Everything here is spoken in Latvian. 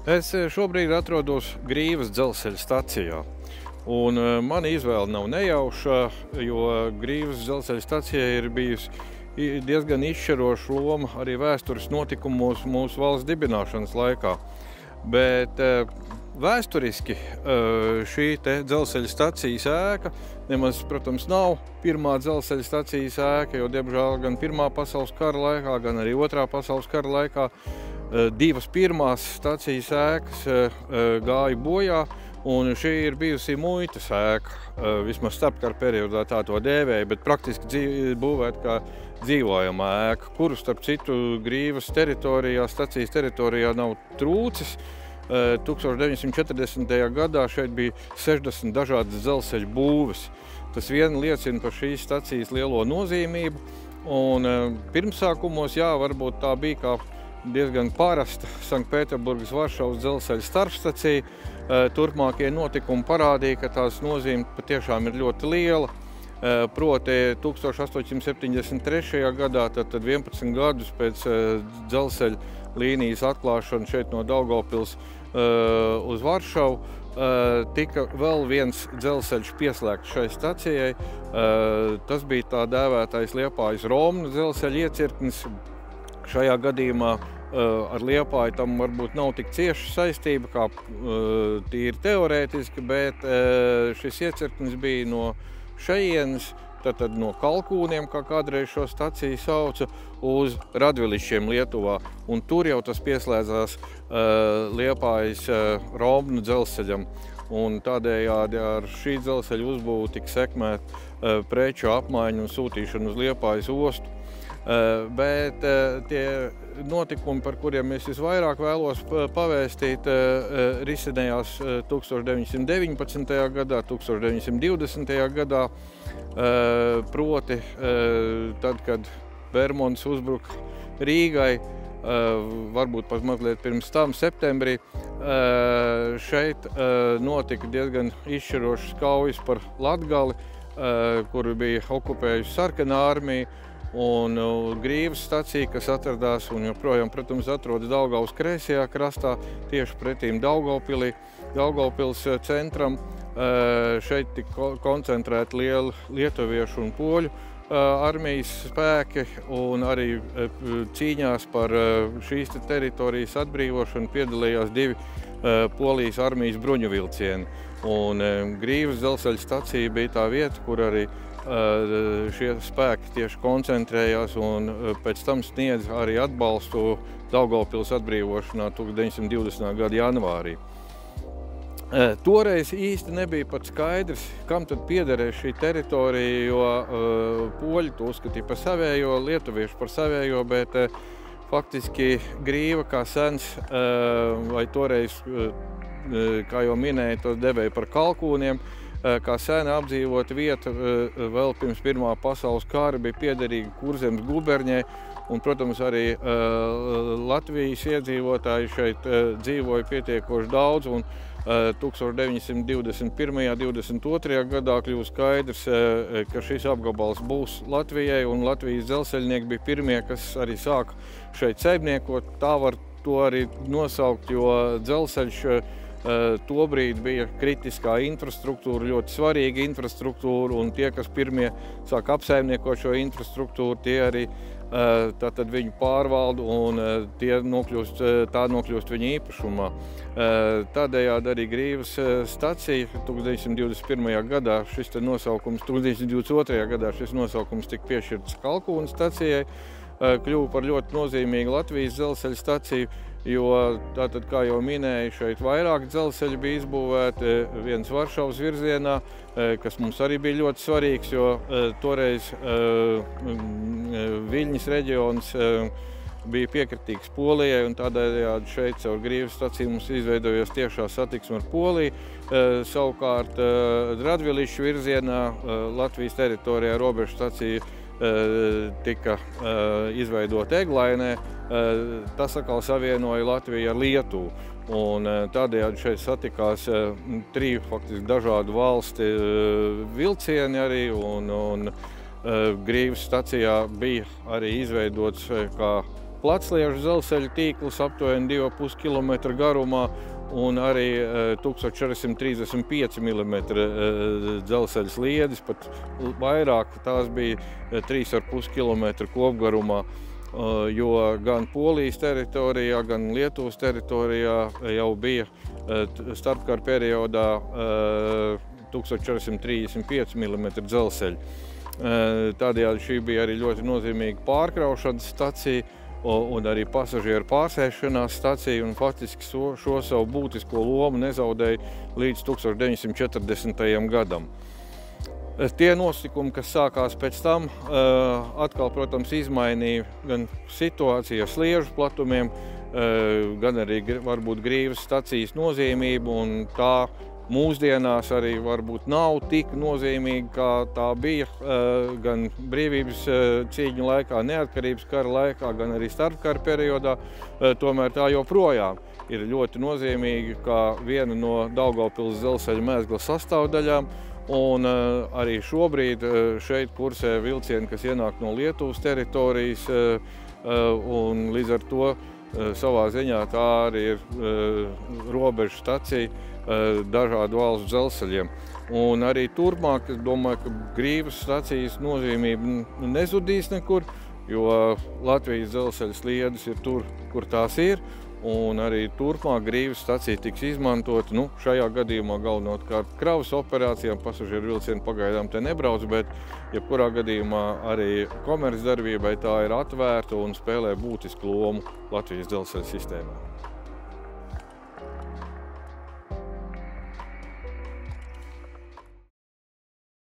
Es šobrīd atrodos Grīvas dzelzceļa stacijā. Mana izvēle nav nejauša, jo Grīvas dzelzceļa stacijai ir bijusi diezgan izšķiroša loma arī vēstures notikumos mūsu valsts dibināšanas laikā. Bet vēsturiski šī dzelzceļa stacijas ēka nemaz, protams, nav pirmā dzelzceļa stacijas ēka, jo, diemžēl, gan Pirmā pasaules kara laikā, gan arī Otrā pasaules kara laikā divas pirmās stacijas ēkas gāja bojā, un šī ir bijusi muitas ēka. Vismaz starpkara periodā tā to dēvēja, bet praktiski būvēta kā dzīvojamā ēka, kuru, starp citu, Grīvas teritorijā, stacijas teritorijā nav trūcis. 1940. gadā šeit bija 60 dažādas dzelzceļa būves. Tas vien liecina par šīs stacijas lielo nozīmību. Pirmsākumos, jā, varbūt tā bija kā diezgan parasta Sanktpēterburgas Varšavas dzelzceļa starpstacija. Turpmākie notikumi parādīja, ka tās nozīme patiešām ir ļoti liela. Proti 1873. gadā, tad 11 gadus pēc dzelzceļa līnijas atklāšana šeit no Daugavpils uz Varšavu, tika vēl viens dzelzceļš pieslēgts šai stacijai. Tas bija tā dēvētais Liepājas-Romnu dzelzceļa iecirknis. Šajā gadījumā ar Liepāju tam varbūt nav tik cieša saistība kā tīri teorētiski, bet šis iecirknis bija no šejienes, tad no Kalkūniem, kā kādreiz šo staciju sauca, uz Radvilišķiem Lietuvā. Un tur jau tas pieslēdzās Liepājas-Romnu dzelzceļam. Un tādējādi ar šī dzelzceļa uzbūvu tika sekmēta preču apmaiņa un sūtīšana uz Liepājas ostu. Bet tie notikumi, par kuriem es visvairāk vēlos pavēstīt, risinājās 1919. gadā, 1920. gadā, proti tad, kad Bermonds uzbruka Rīgai, varbūt pat mazliet pirms tam, septembrī, šeit notika diezgan izšķirošas kaujas par Latgali, kuru bija okupējusi Sarkanā armija. Un Grīvas stacija, kas atradās un joprojām, protams, atrodas Daugavas kreisajā krastā, tieši pretīm Daugavpilī, Daugavpils centram. Šeit tika koncentrēti lieli lietuviešu un poļu armijas spēki, un arī cīņās par šīs teritorijas atbrīvošanu piedalījās divi Polijas armijas bruņuvilcieni. Un Grīvas dzelzceļa stacija bija tā vieta, kur arī šie spēki tieši koncentrējās un pēc tam sniedz arī atbalstu Daugavpils atbrīvošanā 1920. gada janvārī. Toreiz īsti nebija pat skaidrs, kam tad piederēs šī teritorija, jo poļi to uzskatīja par savējo, lietuvieši par savējo, bet faktiski Grīva kā sens, vai toreiz, kā jau minēju, tos devēja par Kalkūniem, kā sena apdzīvota vieta vēl pirms Pirmā pasaules kara bija piederīga Kurzemes guberņai, un, protams, arī Latvijas iedzīvotāji šeit dzīvoja pietiekoši daudz, un 1921. un 22. gadā kļuva skaidrs, ka šis apgabals būs Latvijai, un Latvijas dzelzceļnieki bija pirmie, kas arī sāka šeit saimniekot. Tā var to arī nosaukt, jo dzelzceļš tobrīd bija kritiskā infrastruktūra, ļoti svarīga infrastruktūra, un tie, kas pirmie sāk apsaimniekot šo infrastruktūru, tie arī tātad viņu pārvalda, un tā nokļūst viņa īpašumā. Tādējādi arī Grīvas stacija 1921. gadā šis nosaukums, 1922. gadā šis nosaukums tika piešķirts Kalkūnu stacijai, kļuva par ļoti nozīmīgu Latvijas dzelzceļa staciju, jo tātad, kā jau minēju, šeit vairāk dzelzceļi bija izbūvēti, viens Varšavas virzienā, kas mums arī bija ļoti svarīgs, jo toreiz Viļņas reģions bija piekritīgs Polijai, un tādējādi šeit caur Grīvas staciju mums izveidojas tiešā satiksme ar Poliju. Savukārt Radvilišķu virzienā Latvijas teritorijā robežu stacija tika izveidota Eglainē. Tas atkal savienoja Latviju ar Lietuvu. Un tādējādi šeit satikās triju faktiski dažādu valsti vilcieni arī, un Grīvas stacijā bija arī izveidots kā platsliežu dzelzceļa tīkls aptuveni 2,5 km garumā un arī 1435 mm dzelzceļa sliedes, pat vairāk tās bija 3,5 km kopgarumā, jo gan Polijas teritorijā, gan Lietuvas teritorijā jau bija starpkara periodā 1435 mm dzelzceļa. Tādējādi šī bija arī ļoti nozīmīga pārkraušanas stacija un arī pasažieru pārsēšanās stacija, un faktiski šo savu būtisko lomu nezaudēja līdz 1940. gadam. Tie notikumi, kas sākās pēc tam, atkal, protams, izmainīja gan situāciju ar sliežu platumiem, gan arī varbūt Grīvas stacijas nozīmību, un tā mūsdienās arī varbūt nav tik nozīmīga, kā tā bija gan brīvības cīņu laikā, neatkarības kara laikā, gan arī starpkara periodā. Tomēr tā joprojām ir ļoti nozīmīga kā viena no Daugavpils dzelzceļa mēzgla sastāvdaļām. Un arī šobrīd šeit kursē vilcieni, kas ienāk no Lietuvas teritorijas, un līdz ar to savā ziņā tā arī ir robežu stacija dažādu valstu dzelzceļiem. Un arī turpmāk, es domāju, ka Grīvas stacijas nozīmība nezudīs nekur, jo Latvijas dzelzceļa sliedes ir tur, kur tās ir, un arī turpmāk Grīvas stacija tiks izmantota, šajā gadījumā galvenokārt kravas operācijām, pasažieru vilcieni pagaidām te nebrauc, bet jebkurā gadījumā arī komercdarbībai tā ir atvērta un spēlē būtisku lomu Latvijas dzelzceļa sistēmā.